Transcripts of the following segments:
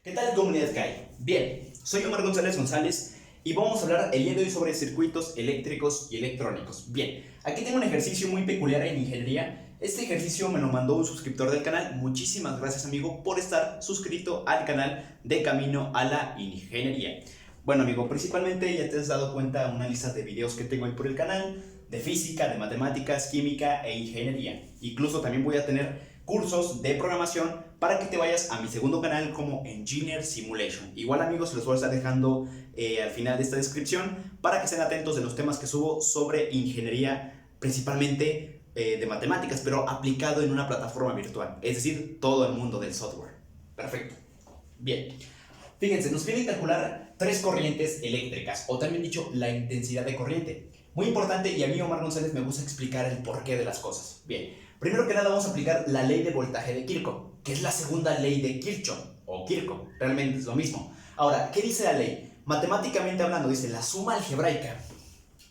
¿Qué tal, comunidad que hay? Bien, soy Omar González y vamos a hablar el día de hoy sobre circuitos eléctricos y electrónicos. Bien, aquí tengo un ejercicio muy peculiar en ingeniería. Este ejercicio me lo mandó un suscriptor del canal. Muchísimas gracias, amigo, por estar suscrito al canal de Camino a la Ingeniería. Bueno, amigo, principalmente ya te has dado cuenta una lista de videos que tengo ahí por el canal de física, de matemáticas, química e ingeniería. Incluso también voy a tener cursos de programación para que te vayas a mi segundo canal como Engineer Simulation. Igual, amigos, los voy a estar dejando al final de esta descripción para que estén atentos de los temas que subo sobre ingeniería, principalmente de matemáticas, pero aplicado en una plataforma virtual, es decir, todo el mundo del software. Perfecto. Bien, fíjense, nos piden calcular tres corrientes eléctricas, o también dicho, la intensidad de corriente. Muy importante, y a mí, Omar González, me gusta explicar el porqué de las cosas. Bien, primero que nada vamos a aplicar la ley de voltaje de Kirchhoff, que es la segunda ley de Kirchhoff, o Kirchhoff, realmente es lo mismo. Ahora, ¿qué dice la ley? Matemáticamente hablando, dice la suma algebraica,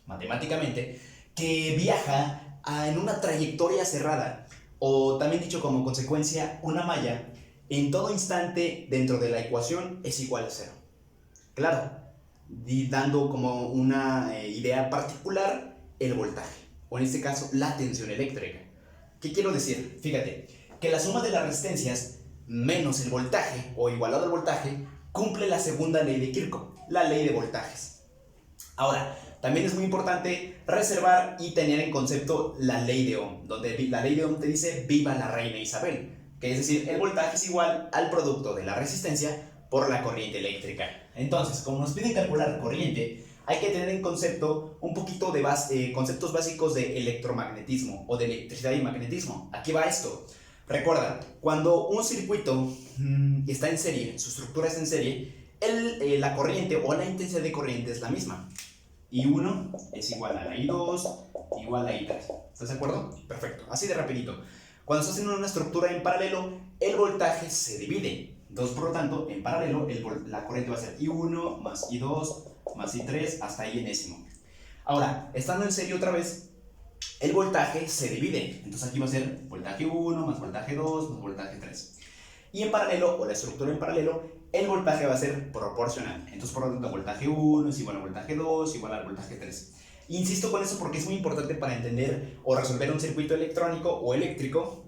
matemáticamente, que viaja en una trayectoria cerrada, o también dicho como consecuencia, una malla, en todo instante dentro de la ecuación es igual a cero. Claro, dando como una idea particular el voltaje, o en este caso la tensión eléctrica. ¿Qué quiero decir? Fíjate, que la suma de las resistencias menos el voltaje, o igualado al voltaje, cumple la segunda ley de Kirchhoff, la ley de voltajes. Ahora, también es muy importante reservar y tener en concepto la ley de Ohm, donde la ley de Ohm te dice viva la reina Isabel, que es decir, el voltaje es igual al producto de la resistencia por la corriente eléctrica. Entonces, como nos piden calcular corriente, hay que tener en concepto un poquito de conceptos básicos de electromagnetismo o de electricidad y magnetismo. Aquí va esto. Recuerda, cuando un circuito está en serie, su estructura está en serie, la corriente o la intensidad de corriente es la misma. I1 es igual a la I2 igual a I3. ¿Estás de acuerdo? Perfecto. Así de rapidito. Cuando estás en una estructura en paralelo, el voltaje se divide. Entonces, por lo tanto, en paralelo, la corriente va a ser I1 más I2 más I3 hasta I enésimo. Ahora, estando en serie otra vez, el voltaje se divide. Entonces aquí va a ser voltaje 1 más voltaje 2 más voltaje 3. Y en paralelo, o la estructura en paralelo, el voltaje va a ser proporcional. Entonces, por lo tanto, voltaje 1 es igual a voltaje 2 igual al voltaje 3. Insisto con eso porque es muy importante para entender o resolver un circuito electrónico o eléctrico,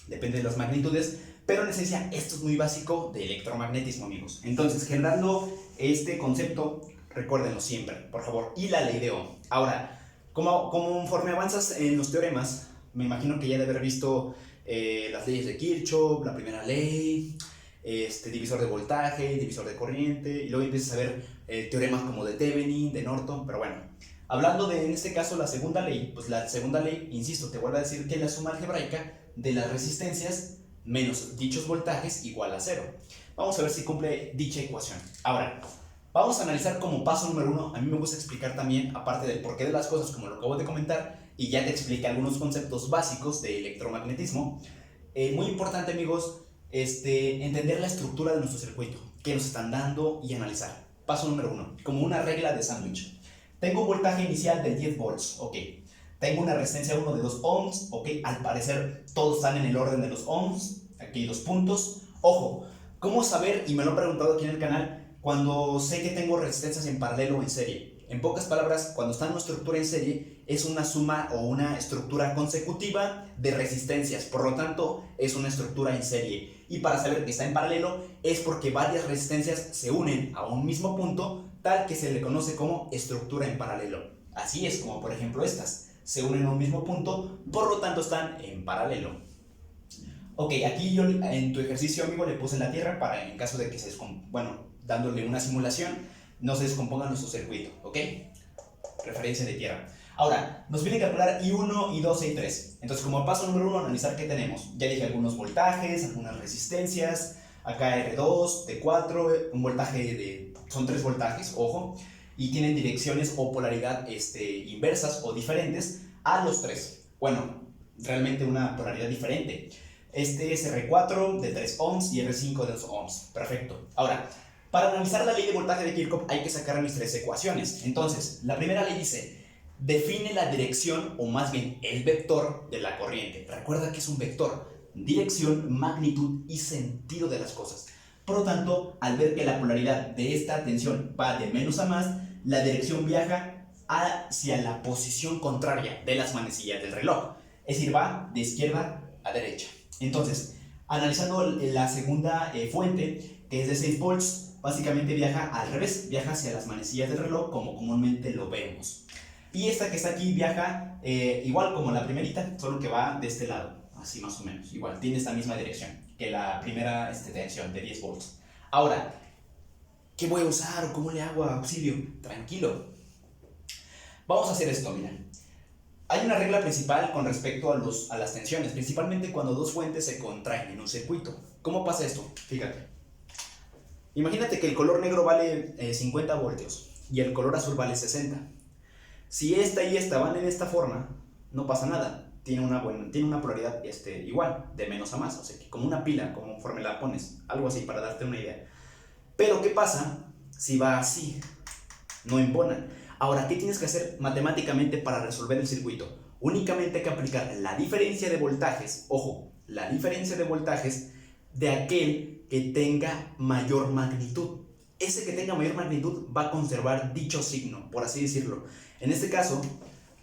depende de las magnitudes, pero en esencia esto es muy básico de electromagnetismo, amigos. Entonces, generando este concepto, recuérdenlo siempre, por favor, y la ley de Ohm. Ahora, conforme avanzas en los teoremas, me imagino que ya de haber visto las leyes de Kirchhoff, la primera ley, divisor de voltaje, divisor de corriente, y luego empiezas a ver teoremas como de Thevenin, de Norton, pero bueno. Hablando de, en este caso, la segunda ley, pues la segunda ley, insisto, te vuelvo a decir que la suma algebraica de las resistencias menos dichos voltajes igual a cero. Vamos a ver si cumple dicha ecuación. Ahora, vamos a analizar como paso número 1. A mí me gusta explicar también, aparte del porqué de las cosas, como lo acabo de comentar, y ya te expliqué algunos conceptos básicos de electromagnetismo. Muy importante, amigos, entender la estructura de nuestro circuito, qué nos están dando y analizar. Paso número 1, como una regla de sándwich. Tengo un voltaje inicial de 10 volts, ok. Tengo una resistencia 1 de 2 ohms, ok. Al parecer todos están en el orden de los ohms. Aquí hay 2 puntos. Ojo, ¿cómo saber? Y me lo han preguntado aquí en el canal, cuando sé que tengo resistencias en paralelo o en serie. En pocas palabras, cuando está en una estructura en serie, es una suma o una estructura consecutiva de resistencias. Por lo tanto, es una estructura en serie. Y para saber que está en paralelo, es porque varias resistencias se unen a un mismo punto, tal que se le conoce como estructura en paralelo. Así es como, por ejemplo, estas se unen a un mismo punto, por lo tanto están en paralelo. Ok, aquí yo en tu ejercicio, amigo, le puse la tierra para en caso de que dándole una simulación, no se descomponga nuestro circuito, ¿ok? Referencia de tierra. Ahora, nos viene a calcular I1, I2 y I3. Entonces, como paso número 1, analizar qué tenemos. Ya dije algunos voltajes, algunas resistencias, acá R2, T4, un voltaje son 3 voltajes, ojo, y tienen direcciones o polaridad inversas o diferentes a los 3. Bueno, realmente una polaridad diferente. Este es R4 de 3 ohms y R5 de 2 ohms. Perfecto. Ahora, para analizar la ley de voltaje de Kirchhoff hay que sacar mis 3 ecuaciones. Entonces, la primera ley dice, define la dirección o más bien el vector de la corriente. Recuerda que es un vector, dirección, magnitud y sentido de las cosas. Por lo tanto, al ver que la polaridad de esta tensión va de menos a más, la dirección viaja hacia la posición contraria de las manecillas del reloj. Es decir, va de izquierda a derecha. Entonces, analizando la segunda fuente, que es de 6 volts, básicamente viaja al revés, viaja hacia las manecillas del reloj como comúnmente lo vemos. Y esta que está aquí viaja igual como la primerita, solo que va de este lado, así más o menos. Igual, tiene esta misma dirección que la primera tensión de 10 volts. Ahora, ¿qué voy a usar o cómo le hago a auxilio? Tranquilo. Vamos a hacer esto, mira. Hay una regla principal con respecto a las tensiones, principalmente cuando dos fuentes se contraen en un circuito. ¿Cómo pasa esto? Fíjate. Imagínate que el color negro vale 50 voltios y el color azul vale 60. Si esta y esta van en esta forma, no pasa nada. Tiene una polaridad igual, de menos a más, o sea, como una pila, conforme la pones, algo así, para darte una idea. Pero, ¿qué pasa si va así? No embonan. Ahora, ¿qué tienes que hacer matemáticamente para resolver el circuito? Únicamente hay que aplicar la diferencia de voltajes, ojo, la diferencia de voltajes de aquel que tenga mayor magnitud. Ese que tenga mayor magnitud va a conservar dicho signo, por así decirlo. En este caso,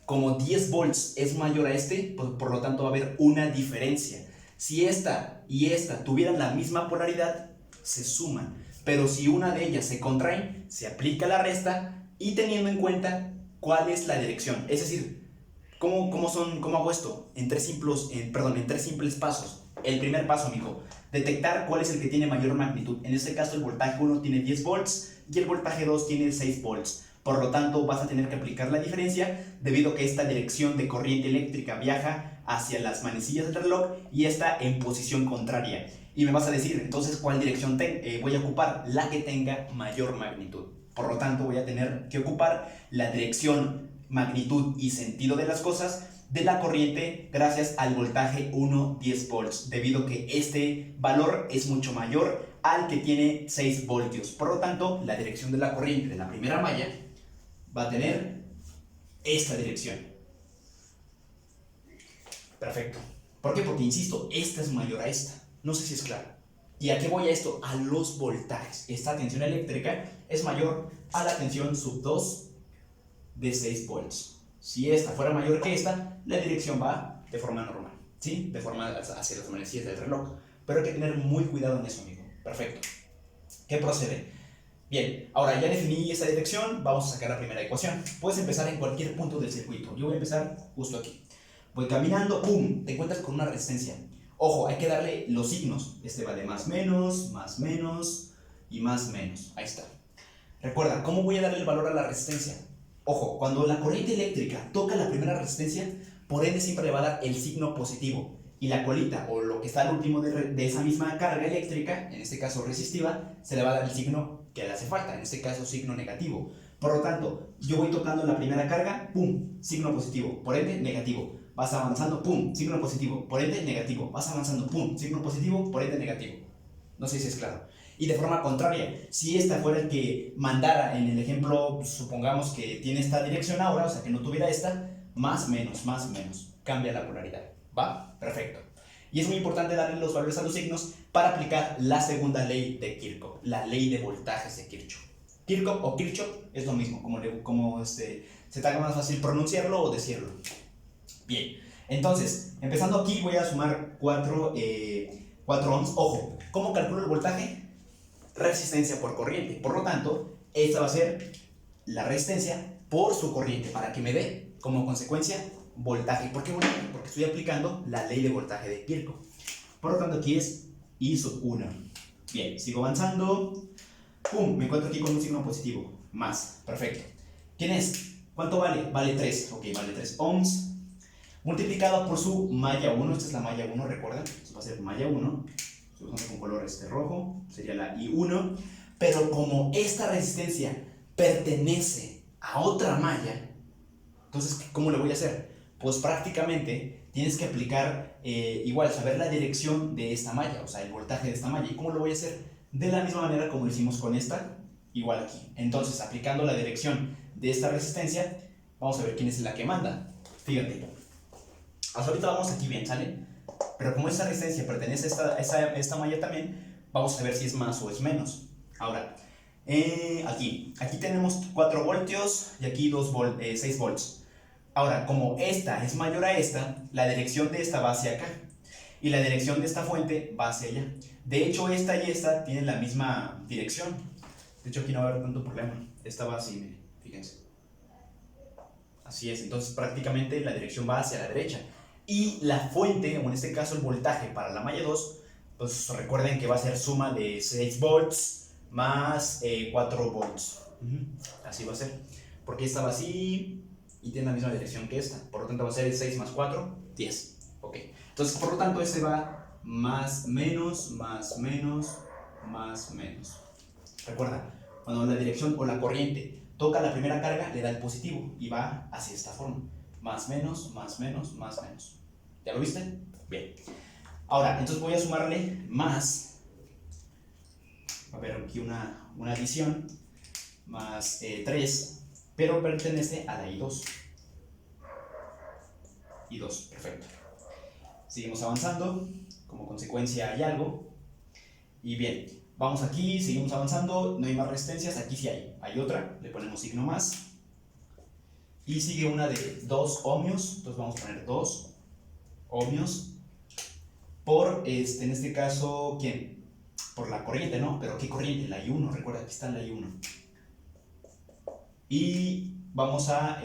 como 10 volts es mayor a pues por lo tanto va a haber una diferencia. Si esta y esta tuvieran la misma polaridad, se suman. Pero si una de ellas se contrae, se aplica la resta y teniendo en cuenta cuál es la dirección. Es decir, ¿cómo hago esto? En tres simples pasos. El primer paso, amigo, detectar cuál es el que tiene mayor magnitud. En este caso, el voltaje 1 tiene 10 volts y el voltaje 2 tiene 6 volts. Por lo tanto, vas a tener que aplicar la diferencia debido a que esta dirección de corriente eléctrica viaja hacia las manecillas del reloj y está en posición contraria. Y me vas a decir, entonces, ¿cuál dirección voy a ocupar? La que tenga mayor magnitud. Por lo tanto, voy a tener que ocupar la dirección, magnitud y sentido de las cosas de la corriente gracias al voltaje 1, 10 volts, debido a que este valor es mucho mayor al que tiene 6 voltios. Por lo tanto, la dirección de la corriente de la primera malla va a tener esta dirección. Perfecto. ¿Por qué? Porque, insisto, esta es mayor a esta. No sé si es claro. ¿Y a qué voy a esto? A los voltajes. Esta tensión eléctrica es mayor a la tensión sub 2 de 6 volts. Si esta fuera mayor que esta, la dirección va de forma normal, ¿sí? De forma hacia las manecillas del reloj. Pero hay que tener muy cuidado en eso, amigo. Perfecto. ¿Qué procede? Bien, ahora ya definí esa dirección, vamos a sacar la primera ecuación. Puedes empezar en cualquier punto del circuito. Yo voy a empezar justo aquí. Voy caminando, ¡pum! Te encuentras con una resistencia. Ojo, hay que darle los signos. Este va de más menos y más menos. Ahí está. Recuerda, ¿cómo voy a darle el valor a la resistencia? Ojo, cuando la corriente eléctrica toca la primera resistencia, por ende siempre le va a dar el signo positivo. Y la colita, o lo que está al último de esa misma carga eléctrica, en este caso resistiva, se le va a dar el signo que le hace falta, en este caso signo negativo. Por lo tanto, yo voy tocando la primera carga, ¡pum! Signo positivo, por ende negativo. Vas avanzando, ¡pum! Signo positivo, por ende negativo. Vas avanzando, ¡pum! Signo positivo, por ende negativo. No sé si es claro. Y de forma contraria, si esta fuera el que mandara en el ejemplo, supongamos que tiene esta dirección ahora, o sea que no tuviera esta, más menos, cambia la polaridad. ¿Va? Perfecto. Y es muy importante darle los valores a los signos para aplicar la segunda ley de Kirchhoff, la ley de voltajes de Kirchhoff. Kirchhoff o Kirchhoff es lo mismo, como se te haga más fácil pronunciarlo o decirlo. Bien, entonces, empezando aquí voy a sumar 4 ohms. Ojo, ¿cómo calculo el voltaje? Resistencia por corriente. Por lo tanto, esta va a ser la resistencia por su corriente para que me dé como consecuencia voltaje. ¿Por qué voltaje? Porque estoy aplicando la ley de voltaje de Kirchhoff. Por lo tanto, aquí es I sub 1. Bien, sigo avanzando. ¡Pum! Me encuentro aquí con un signo positivo. Más. Perfecto. ¿Quién es? ¿Cuánto vale? Vale 3. Ok, vale 3 ohms. Multiplicado por su malla 1. Esta es la malla 1, recuerden. Esto va a ser malla 1. Estoy usando con color rojo. Sería la I1. Pero como esta resistencia pertenece a otra malla, entonces, ¿cómo le voy a hacer? Pues prácticamente tienes que aplicar, igual, saber la dirección de esta malla, o sea, el voltaje de esta malla. ¿Y cómo lo voy a hacer? De la misma manera como lo hicimos con esta, igual aquí. Entonces, aplicando la dirección de esta resistencia, vamos a ver quién es la que manda. Fíjate. Hasta ahorita vamos aquí bien, ¿sale? Pero como esta resistencia pertenece a esta malla también, Vamos a ver si es más o es menos. Ahora, aquí tenemos 4 voltios y aquí 6 volts. Ahora, como esta es mayor a esta, la dirección de esta va hacia acá y la dirección de esta fuente va hacia allá. De hecho, esta y esta tienen la misma dirección. De hecho, aquí no va a haber tanto problema. Esta va así, miren, fíjense. Así es, entonces prácticamente la dirección va hacia la derecha. Y la fuente, o en este caso el voltaje para la malla 2, pues recuerden que va a ser suma de 6 volts más 4 volts. Así va a ser. Porque esta va así y tiene la misma dirección que esta. Por lo tanto va a ser 6 más 4, 10. Ok. Entonces, por lo tanto, este va más, menos, más, menos, más, menos. Recuerda, cuando la dirección o la corriente toca la primera carga, le da el positivo y va hacia esta forma. Más, menos, más, menos, más, menos. ¿Ya lo viste? Bien. Ahora, entonces voy a sumarle más. Va a haber aquí una adición. Más 3, pero pertenece a la I2. I2, perfecto. Seguimos avanzando. Como consecuencia hay algo. Y bien, vamos aquí, seguimos avanzando. No hay más resistencias, aquí sí hay. Hay otra, le ponemos signo más. Y sigue una de 2 ohmios. Entonces vamos a poner 2 ohmios. Por, en este caso, ¿quién? Por la corriente, ¿no? Pero ¿qué corriente? La I1, recuerda, aquí está la I1. Y vamos a,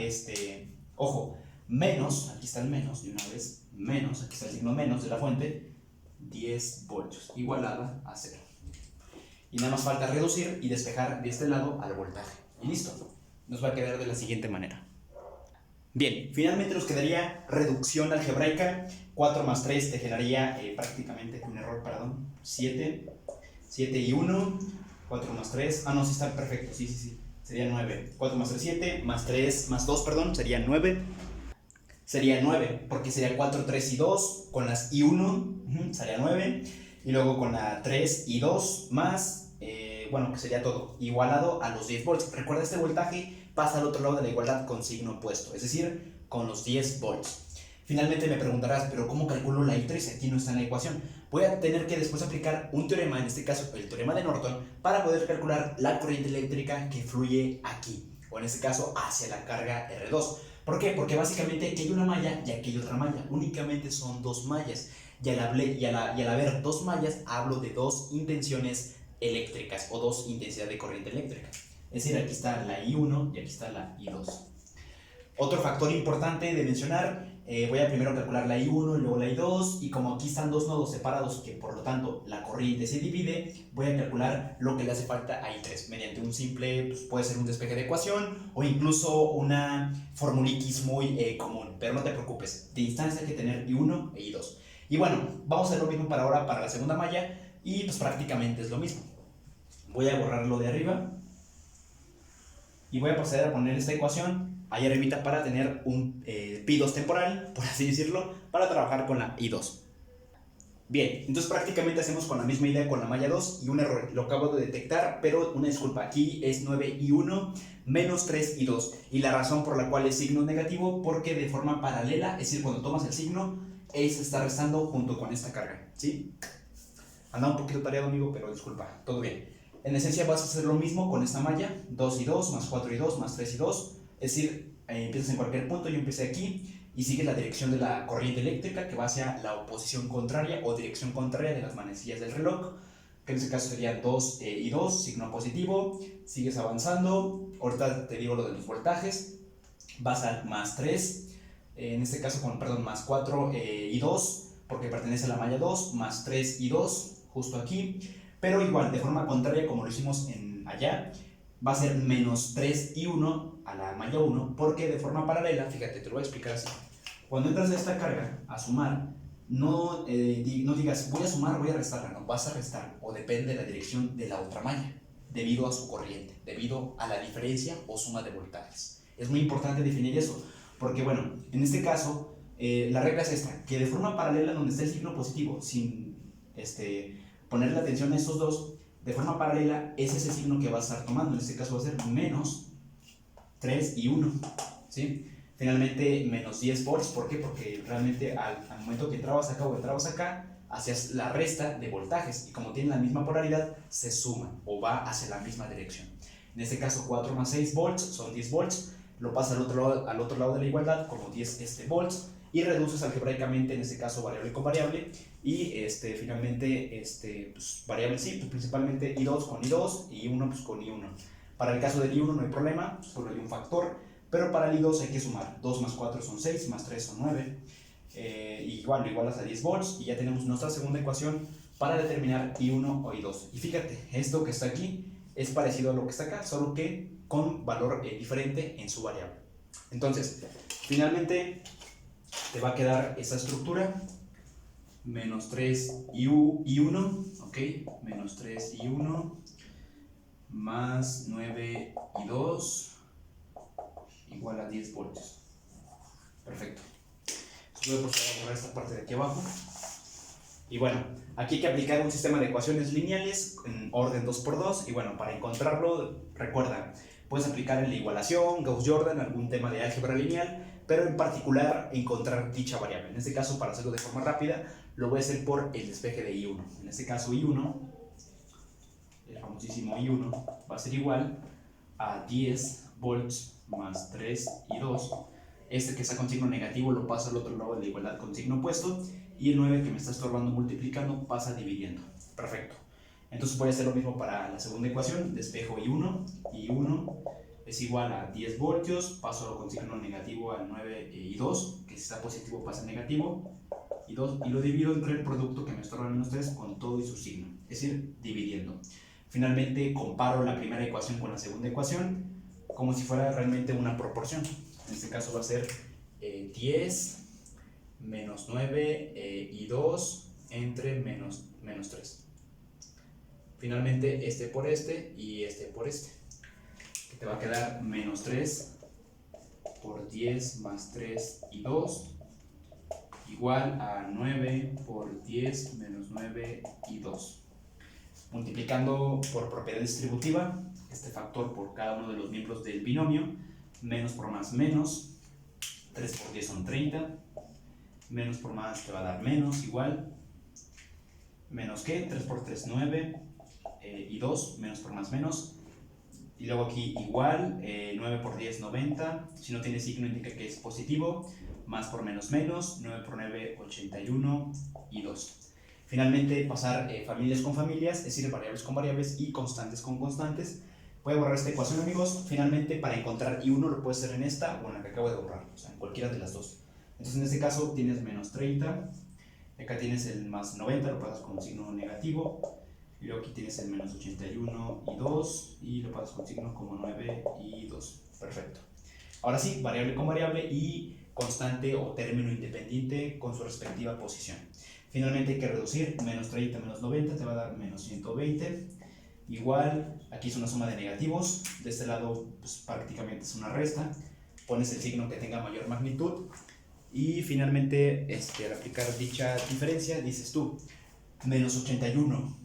ojo, menos, aquí está el menos, de una vez, menos, aquí está el signo menos de la fuente, 10 voltios, igualada a 0. Y nada más falta reducir y despejar de este lado al voltaje. Y listo, nos va a quedar de la siguiente manera. Bien, finalmente nos quedaría reducción algebraica. 4 más 3 te generaría prácticamente un error, perdón, 7. 7 y 1, 4 más 3, no, sí está perfecto, sí, sería 9. 4 más 3, 7, más 3, más 2, perdón, sería 9. Sería 9, porque sería 4, 3 y 2, con las y 1, sería 9. Y luego con la 3 y 2 más, bueno, que sería todo igualado a los 10 volts. Recuerda, este voltaje pasa al otro lado de la igualdad con signo opuesto, es decir, con los 10 volts. Finalmente me preguntarás, pero ¿cómo calculo la I3? Aquí no está en la ecuación. Voy a tener que después aplicar un teorema, en este caso el teorema de Norton, para poder calcular la corriente eléctrica que fluye aquí, o en este caso hacia la carga R2. ¿Por qué? Porque básicamente aquí hay una malla y aquí hay otra malla. Únicamente son 2 mallas. Y al haber 2 mallas, hablo de 2 intenciones eléctricas o 2 intensidades de corriente eléctrica. Es decir, aquí está la I1 y aquí está la I2. Otro factor importante de mencionar, voy a primero calcular la I1 y luego la I2, y como aquí están 2 nodos separados que por lo tanto la corriente se divide, voy a calcular lo que le hace falta a I3 mediante un simple, pues puede ser un despeje de ecuación o incluso una formuliquis muy común, pero no te preocupes, de instancia hay que tener I1 e I2. Y bueno, vamos a hacer lo mismo para ahora para la segunda malla y pues prácticamente es lo mismo. Voy a borrarlo de arriba y voy a proceder a poner esta ecuación ahí arribita para tener un pi2 temporal, por así decirlo, para trabajar con la I2. Bien, entonces prácticamente hacemos con la misma idea con la malla 2 y un error, lo acabo de detectar, pero una disculpa, aquí es 9 y 1 menos 3 y 2, y la razón por la cual es signo negativo, porque de forma paralela, es decir, cuando tomas el signo, se está restando junto con esta carga, ¿sí? Anda un poquito tareado, amigo, pero disculpa, todo bien. En esencia vas a hacer lo mismo con esta malla, 2 y 2, más 4 y 2, más 3 y 2, es decir, empiezas en cualquier punto, yo empecé aquí, y sigues la dirección de la corriente eléctrica que va hacia la oposición contraria o dirección contraria de las manecillas del reloj, que en este caso sería 2 y 2, signo positivo, sigues avanzando, ahorita te digo lo de los voltajes, vas al más 3, en este caso más 4 y 2, porque pertenece a la malla 2, más 3 y 2, justo aquí, pero igual, de forma contraria como lo hicimos allá, va a ser menos 3 y 1 a la malla 1, porque de forma paralela, fíjate, te lo voy a explicar así. Cuando entras a esta carga, a sumar, no digas voy a sumar, voy a restar, no, vas a restar, o depende de la dirección de la otra malla, debido a su corriente, debido a la diferencia o suma de voltajes. Es muy importante definir eso, porque bueno, en este caso, la regla es esta, que de forma paralela donde está el signo positivo, sin poner la atención a estos dos, de forma paralela es ese signo que va a estar tomando, en este caso va a ser menos 3 y 1, ¿sí? Finalmente menos 10 volts, ¿por qué? Porque realmente al momento que entrabas acá o entrabas acá, hacia la resta de voltajes y como tienen la misma polaridad se suman o va hacia la misma dirección. En este caso 4 más 6 volts son 10 volts, lo pasa al otro lado de la igualdad como 10 volts y reduces algebraicamente en este caso variable con variable y finalmente pues, variable sí, pues, principalmente I2 con I2 y I1 pues, con I1. Para el caso del I1 no hay problema, solo hay un factor, pero para el I2 hay que sumar 2 más 4 son 6, más 3 son 9. Igual lo igualas a 10 volts y ya tenemos nuestra segunda ecuación para determinar I1 o I2. Y fíjate, esto que está aquí es parecido a lo que está acá, solo que con valor diferente en su variable. Entonces, finalmente te va a quedar esa estructura, menos 3 I1, ¿ok? Menos 3 I1 más 9 I2 igual a 10 voltios. Perfecto. Voy a proceder a borrar esta parte de aquí abajo. Y bueno, aquí hay que aplicar un sistema de ecuaciones lineales en orden 2×2. Y bueno, para encontrarlo, recuerda, puedes aplicar en la igualación, Gauss-Jordan, algún tema de álgebra lineal, pero en particular encontrar dicha variable. En este caso, para hacerlo de forma rápida, lo voy a hacer por el despeje de I1. En este caso, I1, el famosísimo I1, va a ser igual a 10 volts más 3 I2. Este que está con signo negativo lo paso al otro lado de la igualdad con signo opuesto y el 9 que me está estorbando multiplicando pasa dividiendo. Perfecto. Entonces voy a hacer lo mismo para la segunda ecuación. Despejo I1. I1 es igual a 10 voltios. Paso con signo negativo al 9 I2, que si está positivo pasa negativo. I2, y lo divido entre el producto que me estorba menos 3 con todo y su signo. Es decir, dividiendo. Finalmente comparo la primera ecuación con la segunda ecuación como si fuera realmente una proporción. En este caso va a ser 10 menos 9 y 2 entre menos 3. Finalmente este por este y este por este. Que te va a quedar menos 3 por 10 más 3 y 2 igual a 9 por 10 menos 9 y 2. Multiplicando por propiedad distributiva, este factor por cada uno de los miembros del binomio, menos por más menos, 3 por 10 son 30, menos por más te va a dar menos, igual, menos que, 3 por 3, 9, y 2, menos por más menos, y luego aquí igual, 9 por 10, 90, si no tiene signo indica que es positivo, más por menos menos, 9 por 9, 81, y 2. Finalmente pasar familias con familias, es decir, variables con variables y constantes con constantes. Voy a borrar esta ecuación, amigos. Finalmente, para encontrar I1 lo puedes hacer en esta o en la que acabo de borrar, o sea, en cualquiera de las dos. Entonces, en este caso tienes menos 30, acá tienes el más 90, lo pasas con un signo negativo, y luego aquí tienes el menos 81 y 2, y lo pasas con signo como 9 y 2. Perfecto. Ahora sí, variable con variable y constante o término independiente con su respectiva posición. Finalmente hay que reducir, menos 30 menos 90 te va a dar menos 120. Igual, aquí es una suma de negativos, de este lado pues, prácticamente es una resta, pones el signo que tenga mayor magnitud y finalmente al aplicar dicha diferencia dices tú, menos 81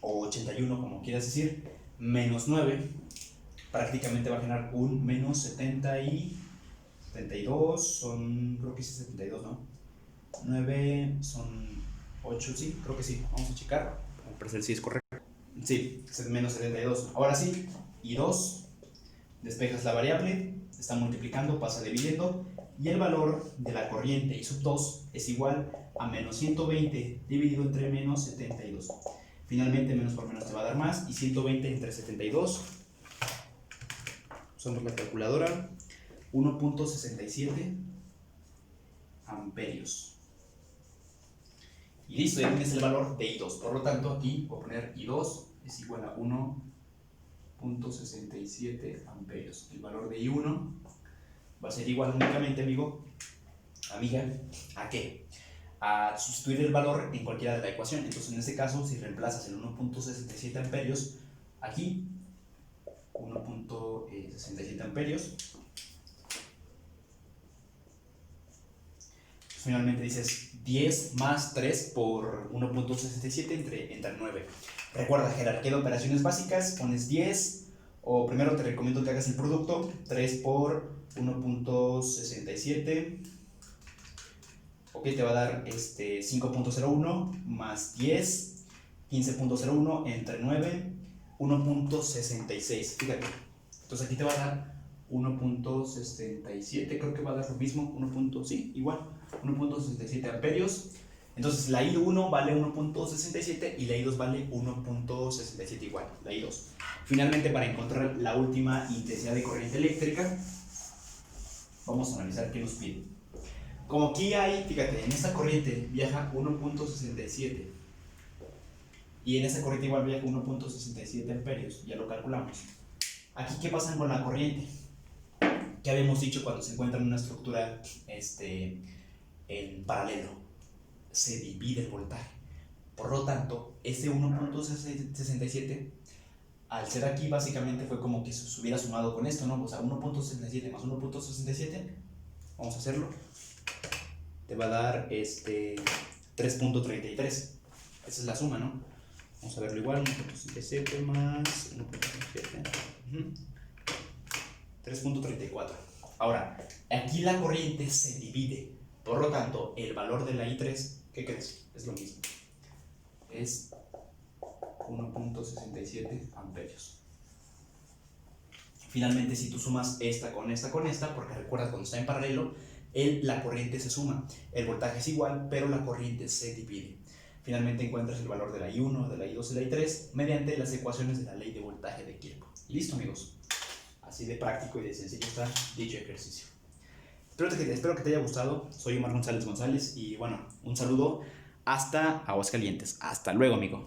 o 81 como quieras decir, menos 9, prácticamente va a generar un menos 70 y 72, son, creo que sí 72, ¿no? 9 son 8, sí, creo que sí, vamos a checar, para ver si es correcto. Sí, es menos 72. Ahora sí, y 2, despejas la variable, está multiplicando, pasa dividiendo, y el valor de la corriente I sub 2 es igual a menos 120 dividido entre menos 72. Finalmente, menos por menos te va a dar más, y 120 entre 72, usamos la calculadora, 1.67 amperios. Y listo, ya tienes el valor de I2. Por lo tanto, aquí voy a poner I2 es igual a 1.67 amperios. El valor de I1 va a ser igual únicamente, amiga, ¿a qué? A sustituir el valor en cualquiera de la ecuación. Entonces, en este caso, si reemplazas el 1.67 amperios aquí, 1.67 amperios, finalmente dices 10 más 3 por 1.67 entre 9. Recuerda, jerarquía de operaciones básicas, pones 10, o primero te recomiendo que hagas el producto, 3 por 1.67 Ok, te va a dar 5.01 más 10, 15.01 entre 9, 1.66. Fíjate. Entonces aquí te va a dar 1.67, creo que va a dar lo mismo, sí, igual, 1.67 amperios. Entonces la I1 vale 1.67 y la I2 vale 1.67 igual, la I2. Finalmente, para encontrar la última intensidad de corriente eléctrica, vamos a analizar qué nos pide. Como aquí hay, fíjate, en esta corriente viaja 1.67 y en esta corriente igual viaja 1.67 amperios, ya lo calculamos. Aquí, ¿qué pasa con la corriente? Que habíamos dicho cuando se encuentra en una estructura en paralelo, se divide el voltaje. Por lo tanto, este 1.67, al ser aquí, básicamente fue como que se hubiera sumado con esto, ¿no? O sea, 1.67 más 1.67, vamos a hacerlo, te va a dar 3.33. Esa es la suma, ¿no? Vamos a verlo igual, 1.67 más 1.67. 3.34. Ahora, aquí la corriente se divide. Por lo tanto, el valor de la I3, ¿qué crees? Es lo mismo. Es 1.67 amperios. Finalmente, si tú sumas esta con esta con esta, porque recuerda cuando está en paralelo, la corriente se suma. El voltaje es igual, pero la corriente se divide. Finalmente encuentras el valor de la I1, de la I2 y de la I3 mediante las ecuaciones de la ley de voltaje de Kirchhoff. ¿Listo, amigos? Así de práctico y de sencillo está dicho ejercicio. Espero que te haya gustado. Soy Omar González y bueno, un saludo hasta Aguascalientes. Hasta luego, amigo.